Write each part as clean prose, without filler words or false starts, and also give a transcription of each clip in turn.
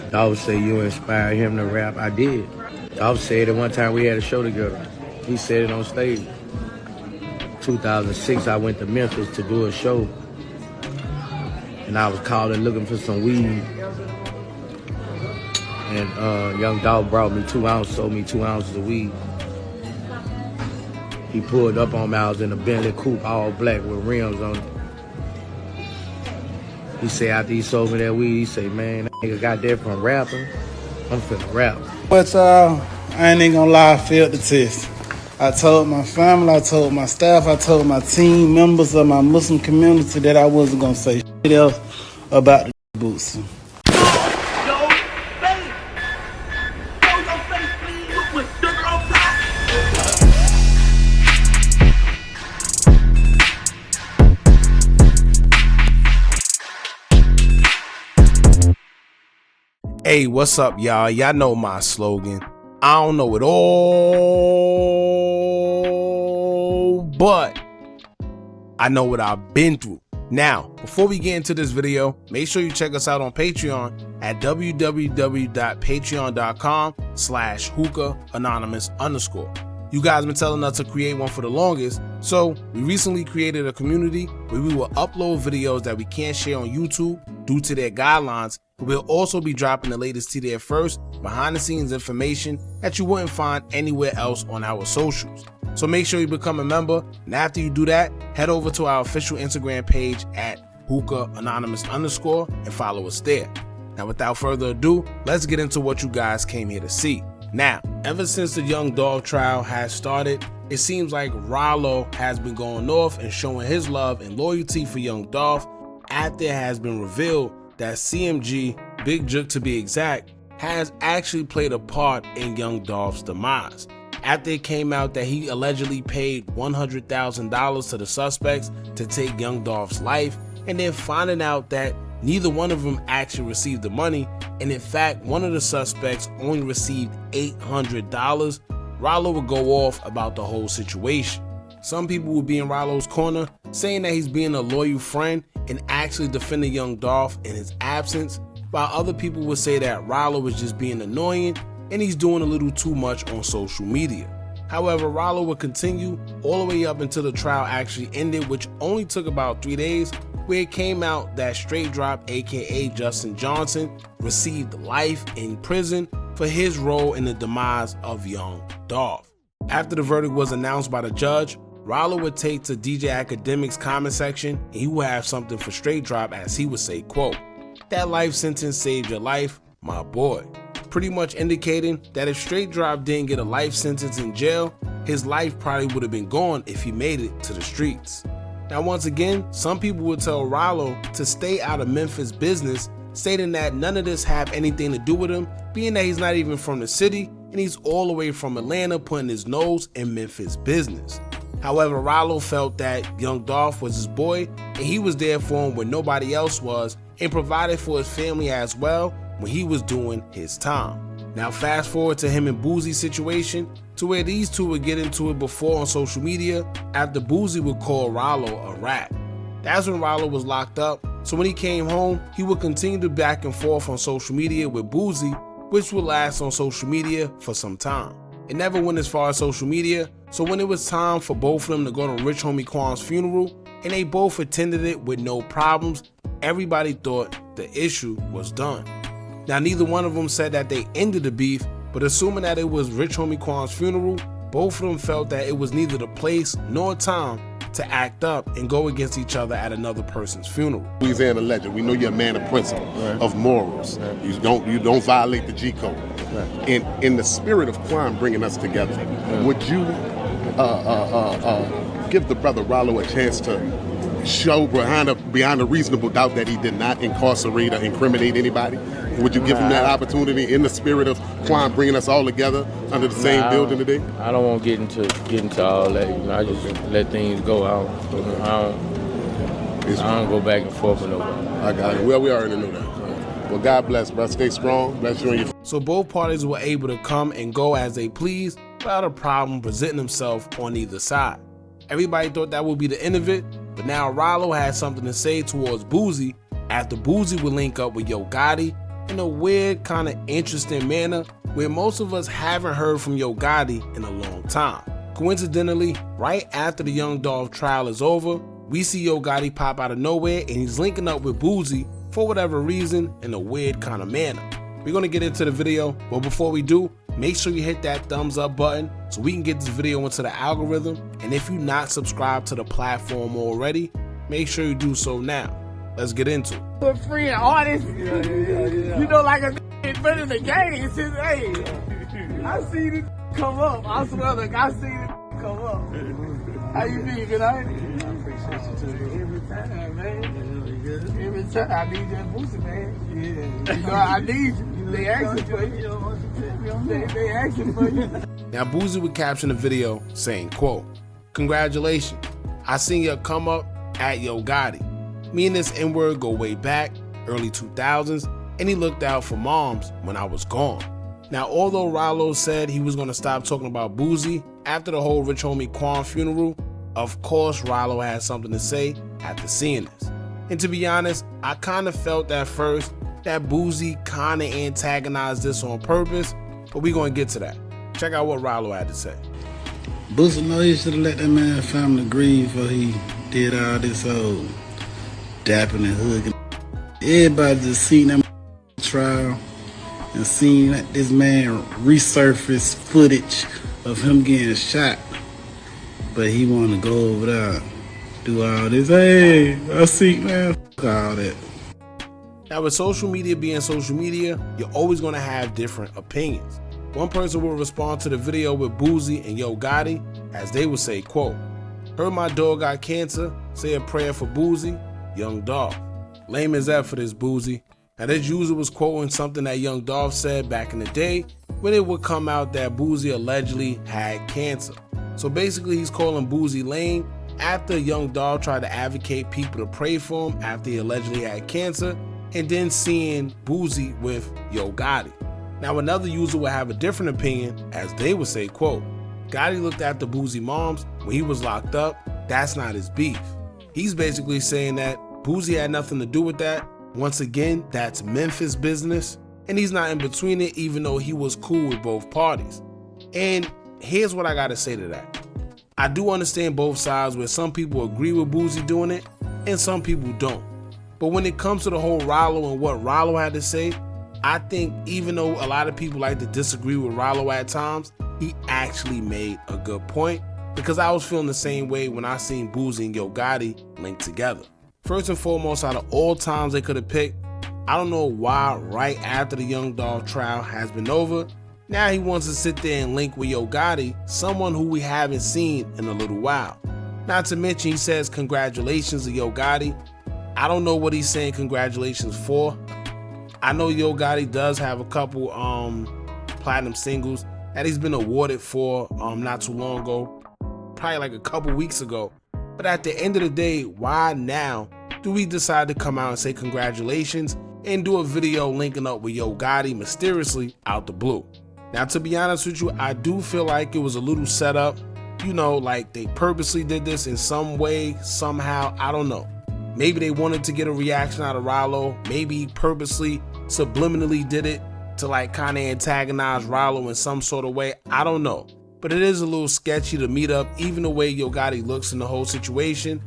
Dolph said you inspired him to rap. I did. Dolph said it one time we had a show together. He said it on stage. 2006, I went to Memphis to do a show. And I was calling looking for some weed. And young Dolph brought me 2 ounces, sold me 2 ounces of weed. He pulled up on me. I was in a Bentley coupe, all black with rims on it. He said after he sold me that weed, he said, man, that nigga got that from rapping. I'm finna rap. But I ain't even gonna lie, I failed the test. I told my family, I told my staff, I told my team members of my Muslim community that I wasn't gonna say shit else about the Boosie. Hey, what's up, y'all? Y'all know my slogan. I don't know it all, but I know what I've been through. Now, before we get into this video, make sure you check us out on Patreon at www.patreon.com/Hookah Anonymous _. You guys been telling us to create one for the longest, so we recently created a community where we will upload videos that we can't share on YouTube due to their guidelines. We'll also be dropping the latest to there first, behind the scenes information that you wouldn't find anywhere else on our socials. So make sure you become a member, and after you do that, head over to our official Instagram page at Hookah Anonymous _ and follow us there. Now without further ado, let's get into what you guys came here to see. Now, ever since the Young Dolph trial has started, it seems like Ralo has been going off and showing his love and loyalty for Young Dolph after it has been revealed that CMG, Big Jook to be exact, has actually played a part in Young Dolph's demise. After it came out that he allegedly paid $100,000 to the suspects to take Young Dolph's life, and then finding out that neither one of them actually received the money, and in fact one of the suspects only received $800, Ralo would go off about the whole situation. Some people would be in Ralo's corner, saying that he's being a loyal friend and actually defending Young Dolph in his absence, while other people would say that Ralo was just being annoying and he's doing a little too much on social media. However, Ralo would continue all the way up until the trial actually ended, which only took about 3 days, where it came out that Straight Drop, aka Justin Johnson, received life in prison for his role in the demise of Young Dolph. After the verdict was announced by the judge, Ralo would take to DJ Academic's comment section and he would have something for Straight Drop, as he would say, quote, "That life sentence saved your life, my boy." Pretty much indicating that if Straight Drop didn't get a life sentence in jail, his life probably would have been gone if he made it to the streets. Now once again, some people would tell Ralo to stay out of Memphis business, stating that none of this have anything to do with him, being that he's not even from the city and he's all the way from Atlanta putting his nose in Memphis business. However, Ralo felt that Young Dolph was his boy and he was there for him when nobody else was, and provided for his family as well when he was doing his time. Now fast forward to him and Boosie's situation, to where these two would get into it before on social media after Boosie would call Ralo a rat. That's when Ralo was locked up, so when he came home, he would continue to back and forth on social media with Boosie, which would last on social media for some time. It never went as far as social media, so when it was time for both of them to go to Rich Homie Quan's funeral, and they both attended it with no problems, everybody thought the issue was done. Now neither one of them said that they ended the beef, but assuming that it was Rich Homie Quan's funeral, both of them felt that it was neither the place nor time to act up and go against each other at another person's funeral. Louisiana legend, we know you're a man of principle, right, of morals. Right. You don't violate the G code. Right. In the spirit of Quan bringing us together, right, would you give the brother Ralo a chance to show beyond a reasonable doubt that he did not incarcerate or incriminate anybody? Would you give him that opportunity in the spirit of Quan bringing us all together under the same building today? I don't want to get into all that. I just let things go out. I don't go back and forth with nobody. I got it. Well, we already knew that. Well, God bless, bro. Stay strong. Bless you and your. So both parties were able to come and go as they pleased without a problem presenting himself on either side. Everybody thought that would be the end of it, but now Ralo had something to say towards Boosie after Boosie would link up with Gotti in a weird, kind of interesting manner where most of us haven't heard from Yo Gotti in a long time. Coincidentally, right after the Young Dolph trial is over, we see Yo Gotti pop out of nowhere and he's linking up with Boosie for whatever reason in a weird kind of manner. We're gonna get into the video, but before we do, make sure you hit that thumbs up button so we can get this video into the algorithm. And if you're not subscribed to the platform already, make sure you do so now. Let's get into it. A free artist, you know, like a been in the game since, hey, I seen it come up. I swear, like, I seen it come up. How you feel, good night? I appreciate you too. Every time, man. Every time. I need that Boosie, man. Yeah. You know, I need you. They asking for you. They asking for you. Now, Boosie would caption the video saying, quote, "Congratulations, I seen your come up at Yo Gotti. Me and this N-word go way back, early 2000s, and he looked out for moms when I was gone." Now, although Ralo said he was going to stop talking about Boosie after the whole Rich Homie Quan funeral, of course Ralo had something to say after seeing this. And to be honest, I kind of felt at first that Boosie kind of antagonized this on purpose, but we're going to get to that. Check out what Ralo had to say. Boosie know he should have let that man family grieve before he did all this old dapping and hugging. Everybody just seen that trial and seen that this man resurfaced footage of him getting shot, but he want to go over there, do all this. Hey, I see, man, fuck all that. Now, with social media being social media, you're always going to have different opinions. One person will respond to the video with Boosie and Yo Gotti as they would say, quote, "Heard my dog got cancer, say a prayer for Boosie, Young Dolph. Lame as that for this Boosie." Now, this user was quoting something that Young Dolph said back in the day when it would come out that Boosie allegedly had cancer. So basically, he's calling Boosie lame after Young Dolph tried to advocate people to pray for him after he allegedly had cancer, and then seeing Boosie with Yo Gotti. Now, another user would have a different opinion as they would say, quote, "Gotti looked after Boosie moms when he was locked up. That's not his beef." He's basically saying that Boosie had nothing to do with that. Once again, that's Memphis business, and he's not in between it, even though he was cool with both parties. And here's what I gotta say to that. I do understand both sides where some people agree with Boosie doing it and some people don't. But when it comes to the whole Ralo and what Ralo had to say, I think even though a lot of people like to disagree with Ralo at times, he actually made a good point, because I was feeling the same way when I seen Boosie and Yo Gotti linked together. First and foremost, out of all times they could have picked, I don't know why right after the Young Dolph trial has been over, now he wants to sit there and link with Yo Gotti, someone who we haven't seen in a little while. Not to mention he says congratulations to Yo Gotti. I don't know what he's saying congratulations for. I know Yo Gotti does have a couple platinum singles that he's been awarded for not too long ago, probably like a couple weeks ago. But at the end of the day, why now do we decide to come out and say congratulations and do a video linking up with Yo Gotti mysteriously out the blue? Now, to be honest with you, I do feel like it was a little set up. You know, like they purposely did this in some way, somehow, I don't know. Maybe they wanted to get a reaction out of Ralo. Maybe he purposely, subliminally did it to like kind of antagonize Ralo in some sort of way. I don't know. But it is a little sketchy to meet up, even the way Yo Gotti looks in the whole situation.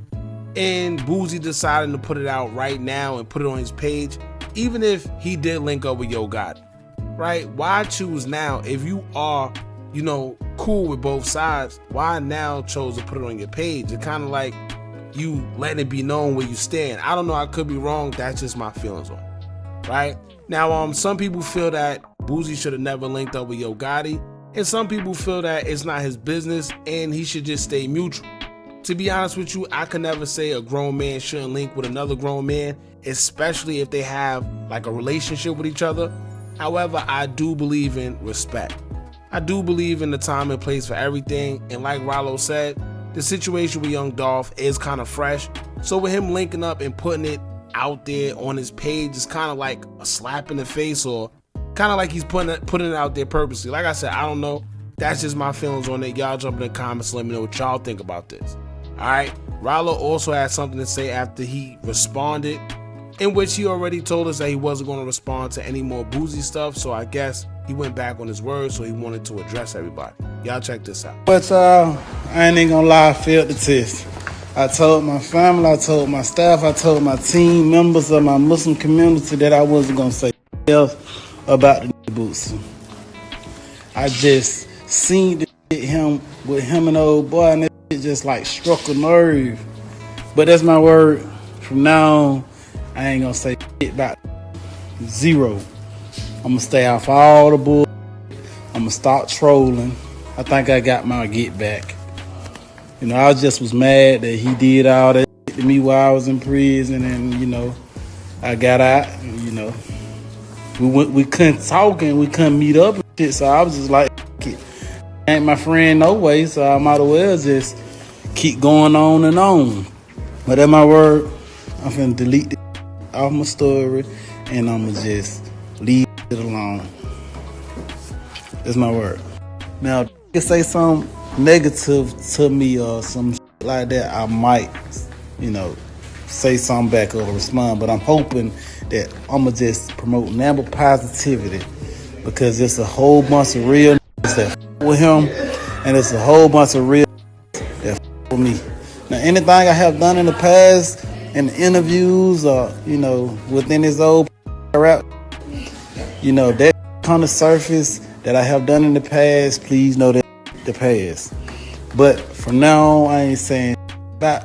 And Boosie deciding to put it out right now and put it on his page, even if he did link up with Yo Gotti, right? Why choose now if you are, you know, cool with both sides? Why now chose to put it on your page? It's kind of like you letting it be known where you stand. I don't know, I could be wrong. That's just my feelings on it, right? Now, some people feel that Boosie should have never linked up with Yo Gotti, and some people feel that it's not his business and he should just stay neutral. To be honest with you, I can never say a grown man shouldn't link with another grown man, especially if they have like a relationship with each other. However, I do believe in respect. I do believe in the time and place for everything, and like Ralo said, the situation with Young Dolph is kind of fresh, so with him linking up and putting it out there on his page is kind of like a slap in the face, or kind of like he's putting it out there purposely. Like I said, I don't know. That's just my feelings on it. Y'all jump in the comments and let me know what y'all think about this. All right. Ralo also had something to say after he responded in which he already told us that he wasn't going to respond to any more Boosie stuff, so I guess he went back on his word, so he wanted to address everybody. Y'all check this out. But I ain't even gonna lie, I failed the test. I told my family, I told my staff, I told my team members of my Muslim community that I wasn't gonna say else about the Boosie. I just seen the him with him and the old boy, and it just like struck a nerve. But that's my word. From now on, I ain't gonna say shit about zero. I'm gonna stay off all the bull. I'm gonna stop trolling. I think I got my get back. You know, I just was mad that he did all that shit to me while I was in prison, and you know, I got out. And, you know, we couldn't talk and we couldn't meet up and shit. So I was just like, ain't my friend no way. So I might as well just keep going on and on. But at my word, I'm finna delete the off my story, and I'ma just leave it alone. That's my word. Now, if you say something negative to me or some shit like that, I might, you know, say something back or respond. But I'm hoping that I'ma just promote number positivity, because it's a whole bunch of real niggas that f with him, and it's a whole bunch of real that f with me. Now, anything I have done in the past, in the interviews or, you know, within his old rap, you know, that kind of surface that I have done in the past, please know that the past. But from now on, I ain't saying about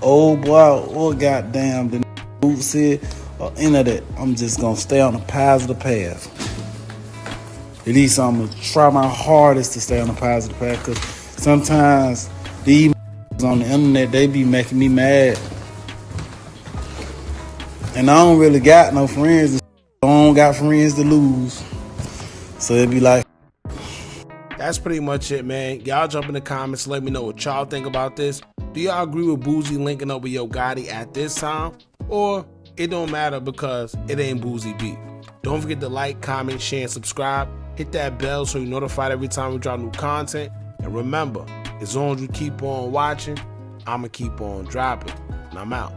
old boy or goddamn the Boosie or any of that. I'm just gonna stay on the positive path. At least I'm gonna try my hardest to stay on the positive path, because sometimes these on the internet, they be making me mad. And I don't really got no friends. I don't got friends to lose. So it'd be like. That's pretty much it, man. Y'all jump in the comments, let me know what y'all think about this. Do y'all agree with Boosie linking up with Yo Gotti at this time? Or it don't matter because it ain't Boosie beef? Don't forget to like, comment, share, and subscribe. Hit that bell so you're notified every time we drop new content. And remember, as long as you keep on watching, I'ma keep on dropping. And I'm out.